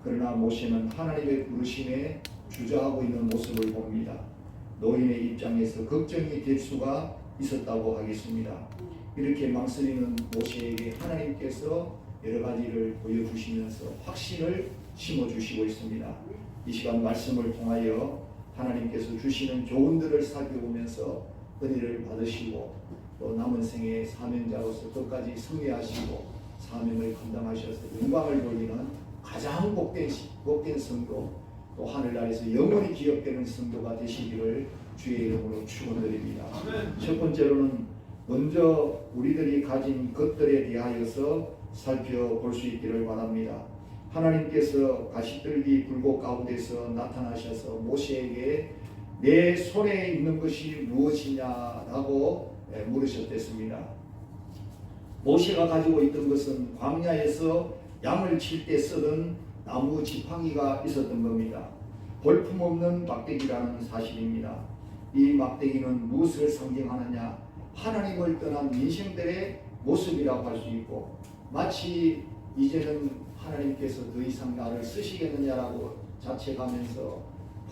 그러나 모세는 하나님의 부르심에 주저하고 있는 모습을 봅니다. 노인의 입장에서 걱정이 될 수가 있었다고 하겠습니다. 이렇게 망설이는 모세에게 하나님께서 여러 가지를 보여주시면서 확신을 심어주시고 있습니다. 이 시간 말씀을 통하여 하나님께서 주시는 교훈들을 살펴보면서 은혜를 받으시고 또 남은 생의 사명자로서 끝까지 승리하시고 사명을 감당하셔서 영광을 돌리는 가장 복된 성도, 또 하늘나라에서 영원히 기억되는 성도가 되시기를 주의 이름으로 축원드립니다. 첫 번째로는 먼저 우리들이 가진 것들에 대하여서 살펴볼 수 있기를 바랍니다. 하나님께서 가시떨기 불꽃 가운데서 나타나셔서 모세에게 내 손에 있는 것이 무엇이냐라고 물으셨댔습니다. 모세가 가지고 있던 것은 광야에서 양을 칠 때 쓰던 나무 지팡이가 있었던 겁니다. 볼품없는 막대기라는 사실입니다. 이 막대기는 무엇을 상징하느냐? 하나님을 떠난 인생들의 모습이라고 할 수 있고, 마치 이제는 하나님께서 더 이상 나를 쓰시겠느냐라고 자책하면서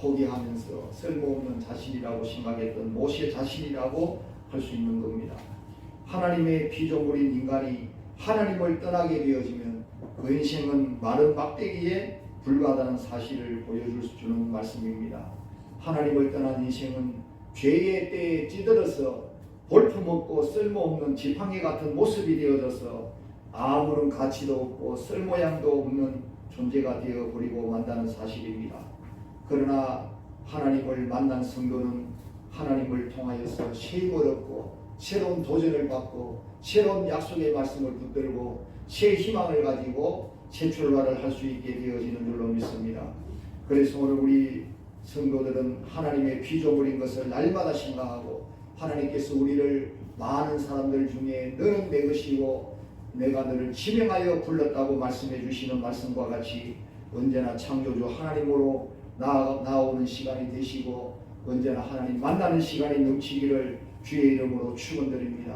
포기하면서 쓸모없는 자신이라고 생각했던 모세 자신이라고 할 수 있는 겁니다. 하나님의 피조물인 인간이 하나님을 떠나게 되어지면 그 인생은 마른 막대기에 불과하다는 사실을 보여주는 말씀입니다. 하나님을 떠난 인생은 죄의 때에 찌들어서 볼품없고 쓸모없는 지팡이 같은 모습이 되어져서 아무런 가치도 없고 쓸모양도 없는 존재가 되어버리고 만다는 사실입니다. 그러나 하나님을 만난 성도는 하나님을 통하여서 쉼을 얻고 새로운 도전을 받고 새로운 약속의 말씀을 붙들고 새 희망을 가지고 새 출발을 할 수 있게 되어지는 줄로 믿습니다. 그래서 오늘 우리 성도들은 하나님의 피조물인 것을 날마다 생각하고, 하나님께서 우리를 많은 사람들 중에 너는 내 것이고 내가 너를 지명하여 불렀다고 말씀해 주시는 말씀과 같이 언제나 창조주 하나님으로 나아오는 시간이 되시고 언제나 하나님 만나는 시간이 넘치기를 주의 이름으로 축원드립니다.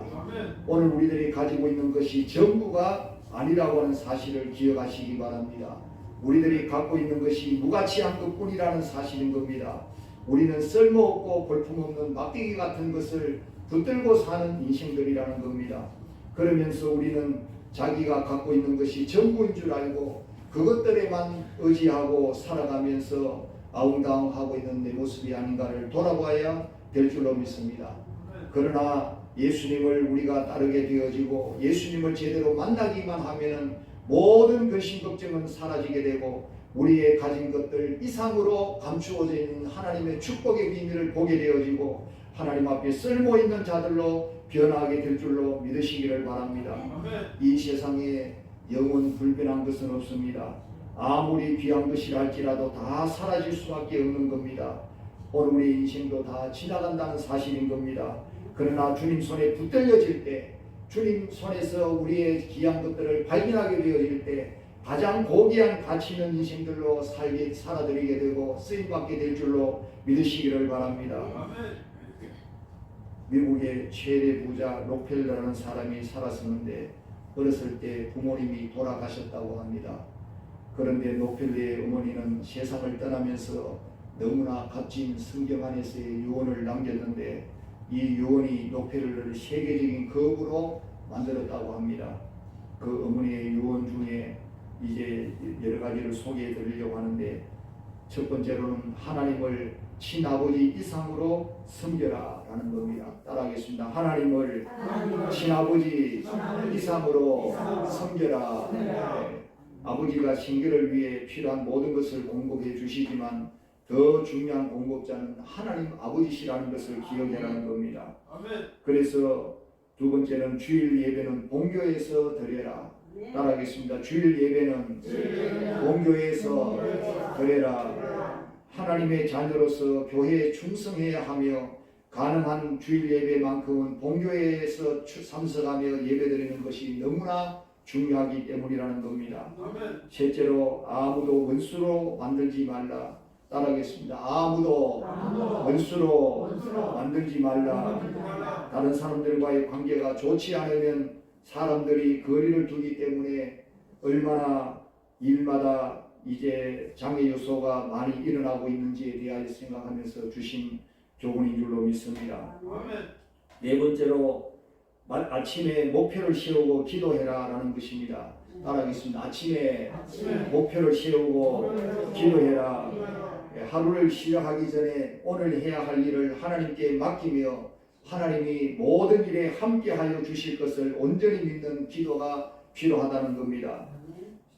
오늘 우리들이 가지고 있는 것이 전부가 아니라고 하는 사실을 기억하시기 바랍니다. 우리들이 갖고 있는 것이 무가치한 것뿐이라는 사실인 겁니다. 우리는 쓸모없고 볼품없는 막대기 같은 것을 붙들고 사는 인생들이라는 겁니다. 그러면서 우리는 자기가 갖고 있는 것이 전부인 줄 알고 그것들에만 의지하고 살아가면서 아웅다웅하고 있는 내 모습이 아닌가를 돌아봐야 될 줄로 믿습니다. 그러나 예수님을 우리가 따르게 되어지고 예수님을 제대로 만나기만 하면 모든 근심 걱정은 사라지게 되고 우리의 가진 것들 이상으로 감추어져 있는 하나님의 축복의 비밀을 보게 되어지고 하나님 앞에 쓸모있는 자들로 변화하게 될 줄로 믿으시기를 바랍니다. 이 세상에 영원 불변한 것은 없습니다. 아무리 귀한 것이라 할지라도 다 사라질 수밖에 없는 겁니다. 오늘 우리 인생도 다 지나간다는 사실인 겁니다. 그러나 주님 손에 붙들려질 때, 주님 손에서 우리의 귀한 것들을 발견하게 되어질 때 가장 고귀한 가치 있는 인생들로 살아드리게 되고 쓰임받게 될 줄로 믿으시기를 바랍니다. 미국의 최대 부자 록펠러라는 사람이 살았었는데 어렸을 때 부모님이 돌아가셨다고 합니다. 그런데 록펠러의 어머니는 세상을 떠나면서 너무나 값진 성경 안에서의 유언을 남겼는데 이 유언이 록펠러를 세계적인 거부로 만들었다고 합니다. 그 어머니의 유언 중에 이제 여러 가지를 소개해 드리려고 하는데, 첫 번째로는 하나님을 친아버지 이상으로 섬겨라 라는 겁니다. 따라하겠습니다. 하나님을 친아버지 이상으로 섬겨라. 네. 아버지가 생계를 위해 필요한 모든 것을 공급해 주시지만 더 중요한 공급자는 하나님 아버지시라는 것을 기억해라는 겁니다. 그래서 두 번째는 주일 예배는 본교에서 드려라. 따라하겠습니다. 주일 예배는 본교에서 드려라. 하나님의 자녀로서 교회에 충성해야 하며 가능한 주일 예배만큼은 본교회에서 참석하며 예배드리는 것이 너무나 중요하기 때문이라는 겁니다. 셋째로 아무도 원수로 만들지 말라. 따라하겠습니다. 아무도 원수로 만들지 말라. 다른 사람들과의 관계가 좋지 않으면 사람들이 거리를 두기 때문에 얼마나 일마다 이제 장애 요소가 많이 일어나고 있는지에 대하여 생각하면서 주신 교훈인 줄로 믿습니다. 네 번째로 아침에 목표를 세우고 기도해라 라는 것입니다. 따라하겠습니다. 아침에 목표를 세우고 기도해라. 하루를 시작하기 전에 오늘 해야 할 일을 하나님께 맡기며 하나님이 모든 일에 함께하여 주실 것을 온전히 믿는 기도가 필요하다는 겁니다.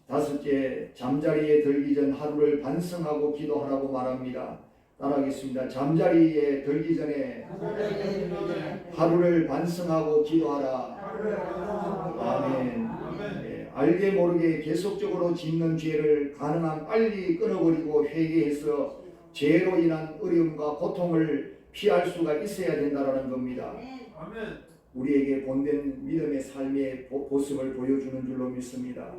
다섯째, 잠자리에 들기 전 하루를 반성하고 기도하라고 말합니다. 따라하겠습니다. 잠자리에 들기 전에 하루를 반성하고 기도하라. 아멘. 알게 모르게 계속적으로 짓는 죄를 가능한 빨리 끊어버리고 회개해서 죄로 인한 어려움과 고통을 피할 수가 있어야 된다는 겁니다. 우리에게 본된 믿음의 삶의 모습을 보여주는 줄로 믿습니다.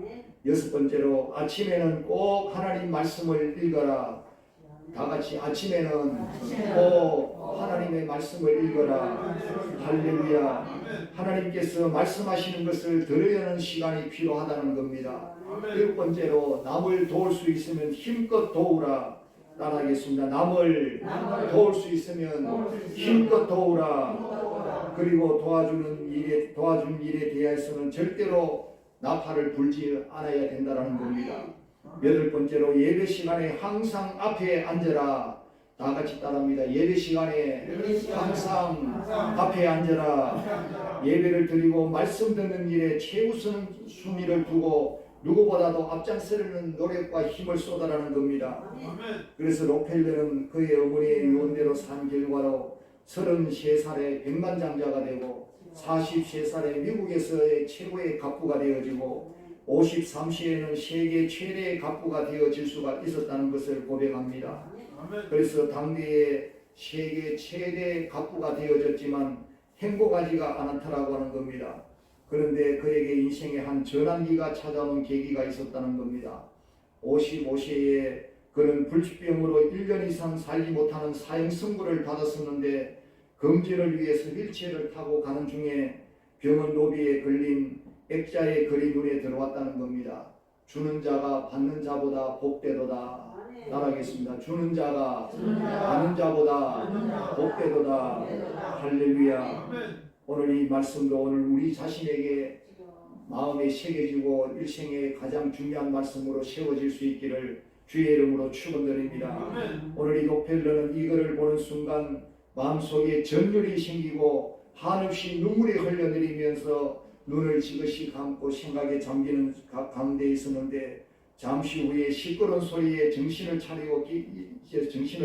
여섯 번째로 아침에는 꼭 하나님 말씀을 읽어라. 다 같이 아침에는 꼭 하나님의 말씀을 읽어라. 할렐루야. 하나님께서 말씀하시는 것을 들어야 하는 시간이 필요하다는 겁니다. 일곱 번째로 남을 도울 수 있으면 힘껏 도우라. 따라하겠습니다. 남을 도울 수 있으면 힘껏 도우라. 그리고 도와준 일에 대해서는 절대로 나팔을 불지 않아야 된다는 겁니다. 여덟 번째로 예배 시간에 항상 앞에 앉아라. 다 같이 따라합니다. 예배 시간에 항상 앞에 앉아라. 예배를 드리고 말씀 듣는 일에 최우선 순위를 두고 누구보다도 앞장서려는 노력과 힘을 쏟아라는 겁니다. 그래서 록펠러는 그의 어머니의 유언대로 산 결과로 33살에 백만장자가 되고 43살에 미국에서의 최고의 갑부가 되어지고 53세에는 세계 최대의 갑부가 되어질 수가 있었다는 것을 고백합니다. 그래서 당대의 세계 최대 갑부가 되어졌지만 행복하지가 않았다라고 하는 겁니다. 그런데 그에게 인생의 한 전환기가 찾아온 계기가 있었다는 겁니다. 55세에 그는 불치병으로 1년 이상 살지 못하는 사형 선고를 받았었는데 검진을 위해서 휠체어를 타고 가는 중에 병원 로비에 걸린 액자의 글이 눈에 들어왔다는 겁니다. 주는 자가 받는 자보다 복되도다. 따라하겠습니다. 주는 자가 받는 자보다 복되도다. 할렐루야. 오늘 이 말씀도 오늘 우리 자신에게 마음에 새겨지고 일생의 가장 중요한 말씀으로 세워질 수 있기를 주의 이름으로 축원드립니다. 오늘 이 록펠러는 이거를 보는 순간 마음속에 전율이 생기고 한없이 눈물이 흘러내리면서 눈을 지그시 감고 생각에 잠기는 가운데 있었는데 잠시 후에 시끄러운 소리에 정신을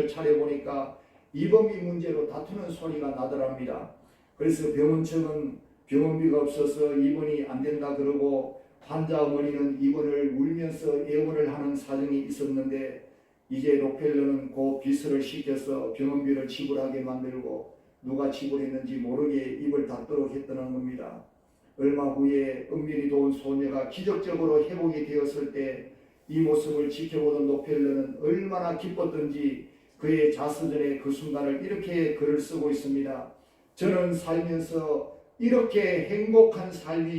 차려보니까 입원비 문제로 다투는 소리가 나더랍니다. 그래서 병원 측은 병원비가 없어서 입원이 안 된다 그러고 환자 어머니는 입원을 울면서 애원을 하는 사정이 있었는데 이제 록펠러는 그 비서를 시켜서 병원비를 지불하게 만들고 누가 지불했는지 모르게 입을 닫도록 했다는 겁니다. 얼마 후에 은밀히 도운 소녀가 기적적으로 회복이 되었을 때 이 모습을 지켜보던 록펠러는 얼마나 기뻤던지 그의 자서전에 그 순간을 이렇게 글을 쓰고 있습니다. 저는 살면서 이렇게 행복한 삶이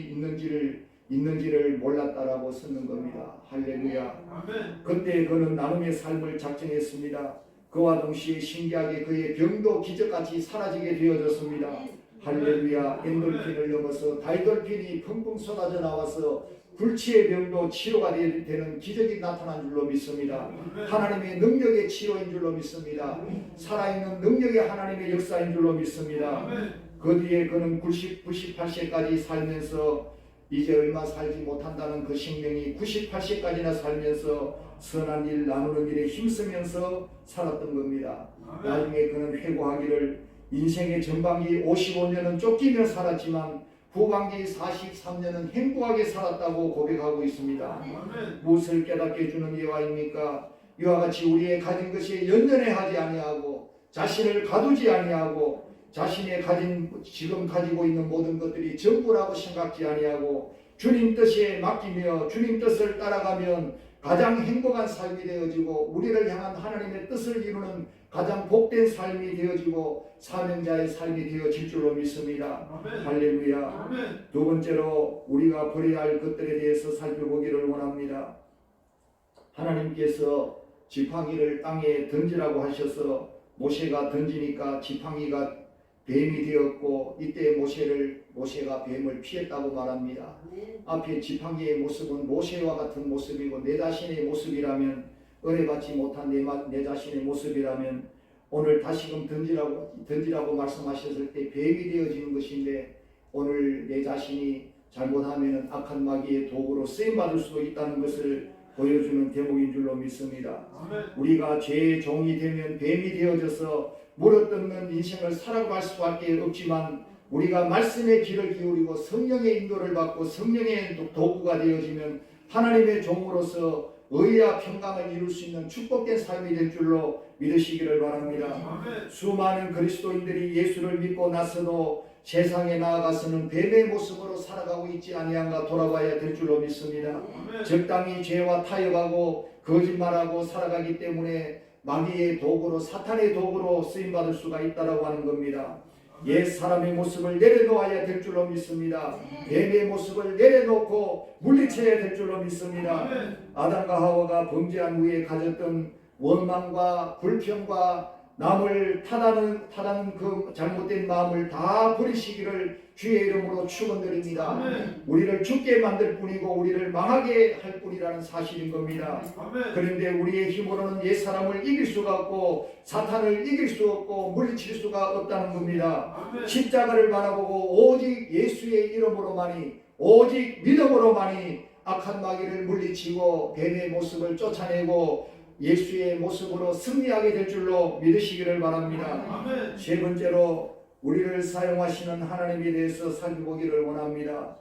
있는지를 몰랐다라고 쓰는 겁니다. 할렐루야. 그때 그는 나눔의 삶을 작정했습니다. 그와 동시에 신기하게 그의 병도 기적같이 사라지게 되어졌습니다. 할렐루야. 엔돌핀을 넘어서 다이돌핀이 펑펑 쏟아져 나와서 불치의 병도 치료가 되는 기적이 나타난 줄로 믿습니다. 하나님의 능력의 치료인 줄로 믿습니다. 살아있는 능력의 하나님의 역사인 줄로 믿습니다. 그 뒤에 그는 98세까지 살면서 이제 얼마 살지 못한다는 그 생명이 98세까지나 살면서 선한 일 나누는 일에 힘쓰면서 살았던 겁니다. 나중에 그는 회고하기를 인생의 전반기 55년은 쫓기며 살았지만 후반기 43년은 행복하게 살았다고 고백하고 있습니다. 무엇을 깨닫게 해주는 예화입니까? 이와 같이 우리의 가진 것이 연연해하지 아니하고 자신을 가두지 아니하고 자신의 지금 가지고 있는 모든 것들이 전부라고 생각지 아니하고 주님 뜻에 맡기며 주님 뜻을 따라가면 가장 행복한 삶이 되어지고 우리를 향한 하나님의 뜻을 이루는 가장 복된 삶이 되어지고 사명자의 삶이 되어질 줄로 믿습니다. 아멘. 할렐루야. 아멘. 두 번째로 우리가 버려야 할 것들에 대해서 살펴보기를 원합니다. 하나님께서 지팡이를 땅에 던지라고 하셔서 모세가 던지니까 지팡이가 뱀이 되었고, 이때 모세가 뱀을 피했다고 말합니다. 앞에 지팡이의 모습은 모세와 같은 모습이고, 내 자신의 모습이라면, 은혜받지 못한 내 자신의 모습이라면 오늘 다시금 던지라고 말씀하셨을 때 뱀이 되어지는 것인데, 오늘 내 자신이 잘못하면 악한 마귀의 도구로 쓰임받을 수도 있다는 것을 보여주는 대목인 줄로 믿습니다. 우리가 죄의 종이 되면 뱀이 되어져서 물어뜯는 인생을 살아갈 수밖에 없지만, 우리가 말씀의 귀를 기울이고 성령의 인도를 받고 성령의 도구가 되어지면 하나님의 종으로서 의와 평강을 이룰 수 있는 축복된 삶이 될 줄로 믿으시기를 바랍니다. 수많은 그리스도인들이 예수를 믿고 나서도 세상에 나아가서는 뱀의 모습으로 살아가고 있지 아니한가 돌아봐야 될 줄로 믿습니다. 적당히 죄와 타협하고 거짓말하고 살아가기 때문에 마귀의 도구로, 사탄의 도구로 쓰임받을 수가 있다라고 하는 겁니다. 옛 사람의 모습을 내려놓아야 될 줄로 믿습니다. 뱀의 모습을 내려놓고 물리쳐야 될 줄로 믿습니다. 아담과 하와가 범죄한 후에 가졌던 원망과 불평과 남을 타다는 그 잘못된 마음을 다 버리시기를 주의 이름으로 축원드립니다. 우리를 죽게 만들 뿐이고 우리를 망하게 할 뿐이라는 사실인 겁니다. 그런데 우리의 힘으로는 옛사람을 이길 수가 없고 사탄을 이길 수 없고 물리칠 수가 없다는 겁니다. 십자가를 바라보고 오직 예수의 이름으로만이, 오직 믿음으로만이 악한 마귀를 물리치고 뱀의 모습을 쫓아내고 예수의 모습으로 승리하게 될 줄로 믿으시기를 바랍니다. 세 번째로 우리를 사용하시는 하나님에 대해서 살펴보기를 원합니다.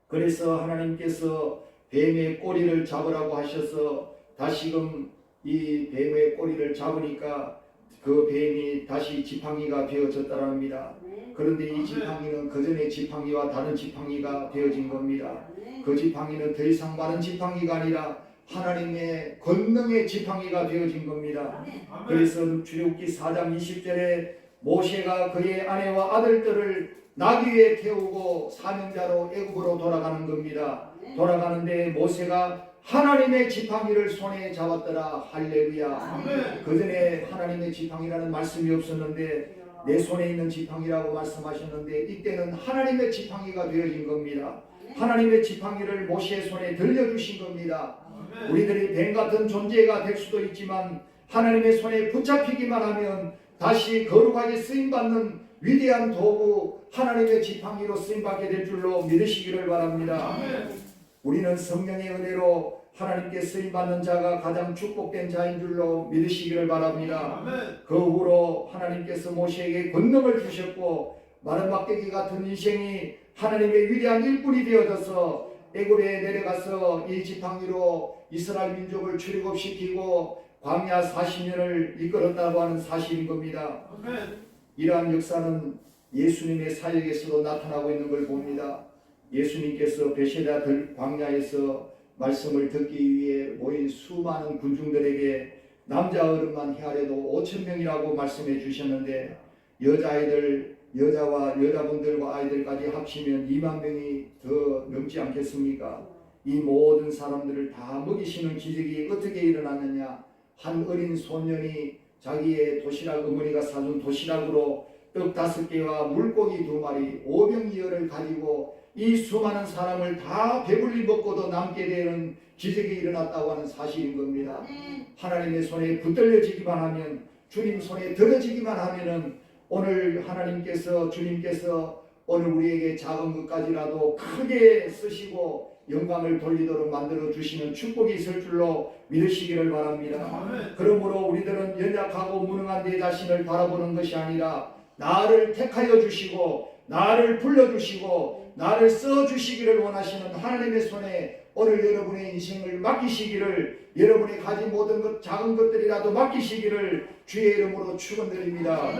그래서 하나님께서 뱀의 꼬리를 잡으라고 하셔서 다시금 이 뱀의 꼬리를 잡으니까 그 뱀이 다시 지팡이가 되어졌다랍니다. 그런데 이 지팡이는 그전의 지팡이와 다른 지팡이가 되어진 겁니다. 그 지팡이는 더 이상 마른 지팡이가 아니라 하나님의 권능의 지팡이가 되어진 겁니다. 그래서 출애굽기 4장 20절에 모세가 그의 아내와 아들들을 나귀 위에 태우고 사명자로 애굽으로 돌아가는 겁니다. 돌아가는데 모세가 하나님의 지팡이를 손에 잡았더라. 할렐루야. 그전에 하나님의 지팡이라는 말씀이 없었는데 내 손에 있는 지팡이라고 말씀하셨는데, 이때는 하나님의 지팡이가 되어진 겁니다. 하나님의 지팡이를 모세의 손에 들려주신 겁니다. 우리들이 뱀 같은 존재가 될 수도 있지만 하나님의 손에 붙잡히기만 하면 다시 거룩하게 쓰임받는 위대한 도구, 하나님의 지팡이로 쓰임받게 될 줄로 믿으시기를 바랍니다. 우리는 성령의 은혜로 하나님께 쓰임받는 자가 가장 축복된 자인 줄로 믿으시기를 바랍니다. 그 후로 하나님께서 모세에게 권능을 주셨고 마른 막대기 같은 인생이 하나님의 위대한 일꾼이 되어져서 애굽에 내려가서 이 지팡이로 이스라엘 민족을 출애굽시키고 광야 40년을 이끌었다고 하는 사실인 겁니다. 이러한 역사는 예수님의 사역에서도 나타나고 있는 걸 봅니다. 예수님께서 베세다 광야에서 말씀을 듣기 위해 모인 수많은 군중들에게 남자 어른만 헤아려도 5,000명이라고 말씀해 주셨는데 여자분들과 아이들까지 합치면 2만 명이 더 넘지 않겠습니까? 이 모든 사람들을 다 먹이시는 기적이 어떻게 일어났느냐? 한 어린 소년이 자기의 도시락, 어머니가 사준 도시락으로 떡 5개와 물고기 2마리, 오병이어를 가지고 이 수많은 사람을 다 배불리 먹고도 남게 되는 기적이 일어났다고 하는 사실인 겁니다. 하나님의 손에 붙들려지기만 하면, 주님 손에 들어지기만 하면은 오늘 주님께서 오늘 우리에게 작은 것까지라도 크게 쓰시고 영광을 돌리도록 만들어 주시는 축복이 있을 줄로 믿으시기를 바랍니다. 그러므로 우리들은 연약하고 무능한 내 자신을 바라보는 것이 아니라 나를 택하여 주시고 나를 불러주시고 나를 써주시기를 원하시는 하나님의 손에 오늘 여러분의 인생을 맡기시기를, 여러분이 가진 모든 것, 작은 것들이라도 맡기시기를 주의 이름으로 축원드립니다.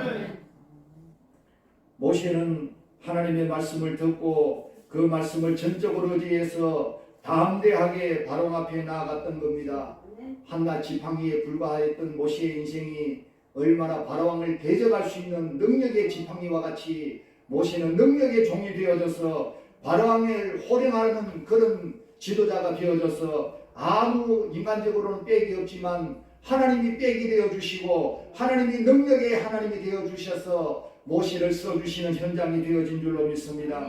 모세는 하나님의 말씀을 듣고 그 말씀을 전적으로 의지해서 담대하게 바로 앞에 나아갔던 겁니다. 한낱 지팡이에 불과했던 모세의 인생이 얼마나 바로왕을 대적할 수 있는 능력의 지팡이와 같이 모세는 능력의 종이 되어져서 바로왕을 호령하는 그런 지도자가 되어져서 아무 인간적으로는 빽이 없지만 하나님이 빽이 되어 주시고 하나님이 능력의 하나님이 되어 주셔서 모세를 써주시는 현장이 되어진 줄로 믿습니다.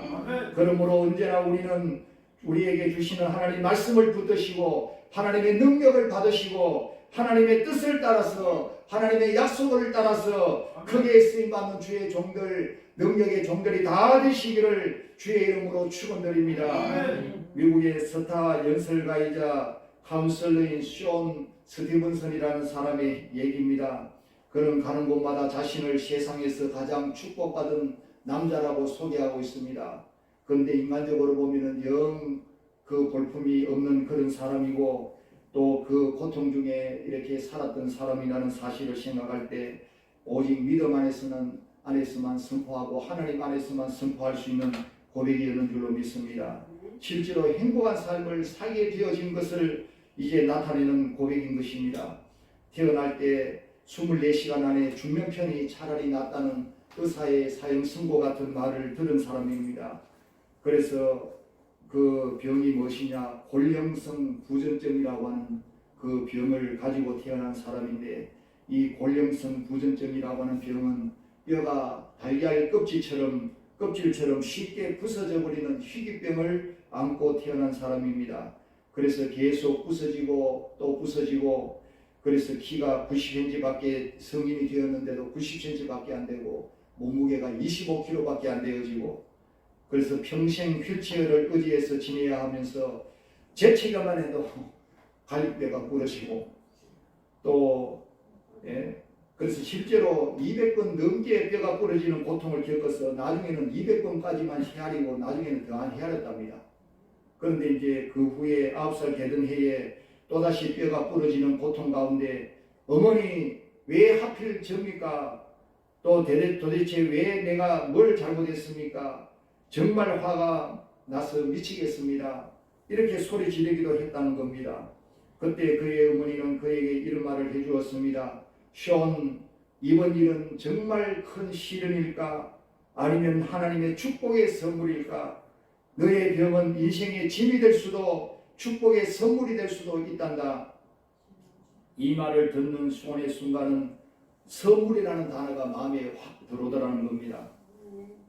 그러므로 언제나 우리는 우리에게 주시는 하나님 말씀을 붙드시고 하나님의 능력을 받으시고 하나님의 뜻을 따라서 하나님의 약속을 따라서 크게 쓰임받는 주의 종들 능력의 종들이 다 되시기를 주의 이름으로 축원드립니다. 미국의 스타 연설가이자 카운슬러인 쇼 스티븐슨이라는 사람의 얘기입니다. 그는 가는 곳마다 자신을 세상에서 가장 축복받은 남자라고 소개하고 있습니다. 그런데 인간적으로 보면은 영 그 볼품이 없는 그런 사람이고 또 그 고통 중에 이렇게 살았던 사람이라는 사실을 생각할 때 오직 믿음 안에서만 선포하고 하나님 안에서만 선포할 수 있는 고백이었는 줄로 믿습니다. 실제로 행복한 삶을 살게 되어진 것을 이제 나타내는 고백인 것입니다. 태어날 때 24시간 안에 죽는 편이 차라리 낫다는 의사의 사형 선고 같은 말을 들은 사람입니다. 그래서 그 병이 무엇이냐, 골령성 부전증이라고 하는 그 병을 가지고 태어난 사람인데 이 골령성 부전증이라고 하는 병은 뼈가 달걀 껍질처럼 쉽게 부서져 버리는 희귀병을 안고 태어난 사람입니다. 그래서 계속 부서지고 또 부서지고 그래서 키가 90cm밖에 성인이 되었는데도 90cm밖에 안 되고 몸무게가 25kg밖에 안 되어지고 그래서 평생 휠체어를 의지해서 지내야 하면서 재채기만 해도 갈비뼈가 부러지고 또 그래서 실제로 200번 넘게 뼈가 부러지는 고통을 겪어서 나중에는 200번까지만 헤아리고 나중에는 더 안 헤아렸답니다. 그런데 이제 그 후에 9살 되던 해에 또다시 뼈가 부러지는 고통 가운데 어머니 왜 하필 접니까? 또 도대체 왜 내가 뭘 잘못했습니까? 정말 화가 나서 미치겠습니다. 이렇게 소리 지르기도 했다는 겁니다. 그때 그의 어머니는 그에게 이런 말을 해주었습니다. 쇼, 이번 일은 정말 큰 시련일까? 아니면 하나님의 축복의 선물일까? 너의 병은 인생의 짐이 될 수도 축복의 선물이 될 수도 있단다. 이 말을 듣는 쇼의 순간은 선물이라는 단어가 마음에 확 들어오더라는 겁니다.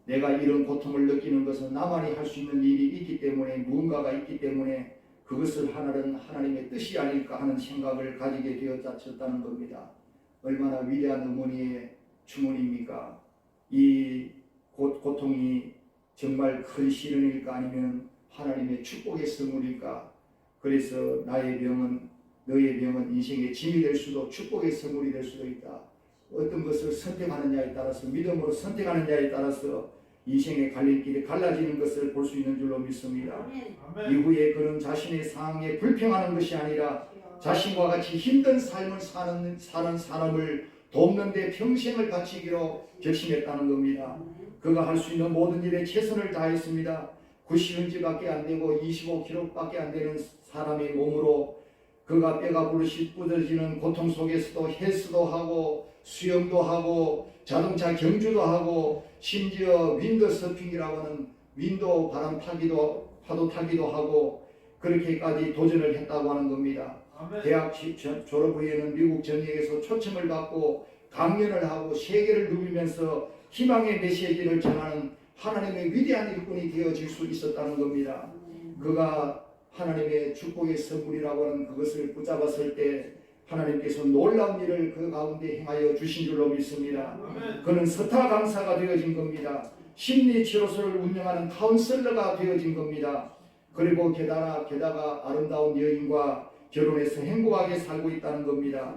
내가 이런 고통을 느끼는 것은 나만이 할 수 있는 일이 있기 때문에 무언가가 있기 때문에 그것을 하나님의 뜻이 아닐까 하는 생각을 가지게 되었다는 겁니다. 얼마나 위대한 어머니의 주문입니까? 이 고통이 정말 큰 시련일까 아니면 하나님의 축복의 선물일까? 그래서 너의 병은 인생의 짐이 될 수도 축복의 선물이 될 수도 있다. 어떤 것을 선택하느냐에 따라서 믿음으로 선택하느냐에 따라서 인생의 갈림길이 갈라지는 것을 볼 수 있는 줄로 믿습니다. 아멘. 이후에 그는 자신의 상황에 불평하는 것이 아니라 자신과 같이 힘든 삶을 사는 사람을 돕는 데 평생을 바치기로 결심했다는 겁니다. 그가 할 수 있는 모든 일에 최선을 다했습니다. 90cm밖에 안 되고 25kg밖에 안 되는 사람의 몸으로 그가 뼈가 부러지는 고통 속에서도 헬스도 하고 수영도 하고 자동차 경주도 하고 심지어 윈드서핑이라고 하는 윈도 바람 타기도 파도 타기도 하고 그렇게까지 도전을 했다고 하는 겁니다. 아멘. 대학 졸업 후에는 미국 전역에서 초청을 받고 강연을 하고 세계를 누비면서 희망의 메시지를 전하는 하나님의 위대한 일꾼이 되어질 수 있었다는 겁니다. 그가 하나님의 축복의 선물이라고 하는 그것을 붙잡았을 때 하나님께서 놀라운 일을 그 가운데 행하여 주신 줄로 믿습니다. 아멘. 그는 스타 강사가 되어진 겁니다. 심리치료소를 운영하는 카운슬러가 되어진 겁니다. 그리고 게다가 아름다운 여인과 결혼해서 행복하게 살고 있다는 겁니다.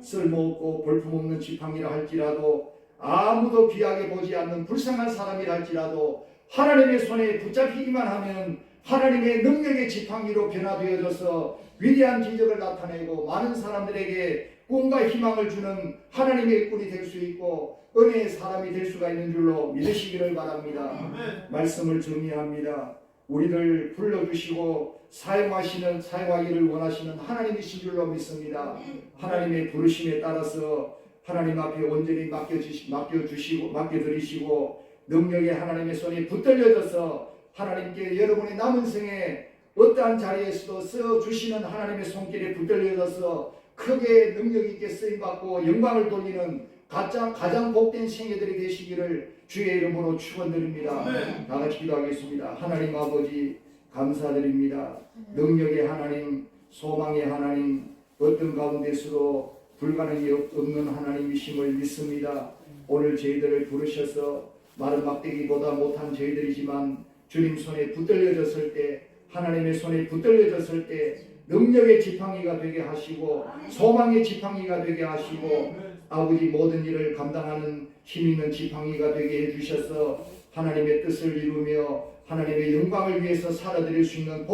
쓸모없고 볼품없는 지팡이라 할지라도 아무도 귀하게 보지 않는 불쌍한 사람이라 할지라도 하나님의 손에 붙잡히기만 하면 하나님의 능력의 지팡이로 변화되어져서 위대한 기적을 나타내고 많은 사람들에게 꿈과 희망을 주는 하나님의 일꾼이 될 수 있고 은혜의 사람이 될 수가 있는 줄로 믿으시기를 바랍니다. 아멘. 말씀을 정리합니다. 우리를 불러주시고 사용하기를 원하시는 하나님이신 줄로 믿습니다. 하나님의 부르심에 따라서 하나님 앞에 온전히 맡겨드리시고 능력의 하나님의 손에 붙들려져서 하나님께 여러분의 남은 생에 어떠한 자리에서도 써주시는 하나님의 손길에 붙들려져서 크게 능력 있게 쓰임받고 영광을 돌리는 가장 복된 생애들이 되시기를 주의 이름으로 축원드립니다. 다 같이 기도하겠습니다. 하나님 아버지 감사드립니다. 능력의 하나님, 소망의 하나님, 어떤 가운데서도 불가능이 없는 하나님이심을 믿습니다. 오늘 저희들을 부르셔서 마른 막대기보다 못한 저희들이지만 주님 손에 붙들려졌을 때, 하나님의 손에 붙들려졌을 때 능력의 지팡이가 되게 하시고 소망의 지팡이가 되게 하시고 아버지 모든 일을 감당하는 힘 있는 지팡이가 되게 해주셔서 하나님의 뜻을 이루며 하나님의 영광을 위해서 살아드릴 수 있는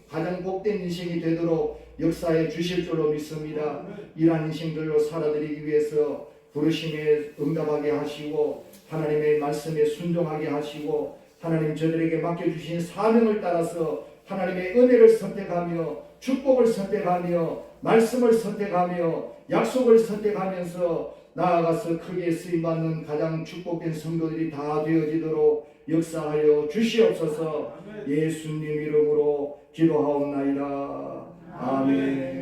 가장 복된 인생이 되도록 역사해 주실 줄로 믿습니다. 이러한 인생들로 살아드리기 위해서 부르심에 응답하게 하시고 하나님의 말씀에 순종하게 하시고 하나님 저들에게 맡겨주신 사명을 따라서 하나님의 은혜를 선택하며 축복을 선택하며 말씀을 선택하며 약속을 선택하면서 나아가서 크게 쓰임받는 가장 축복된 성도들이 다 되어지도록 역사하여 주시옵소서. 예수님 이름으로 기도하옵나이다. 아멘.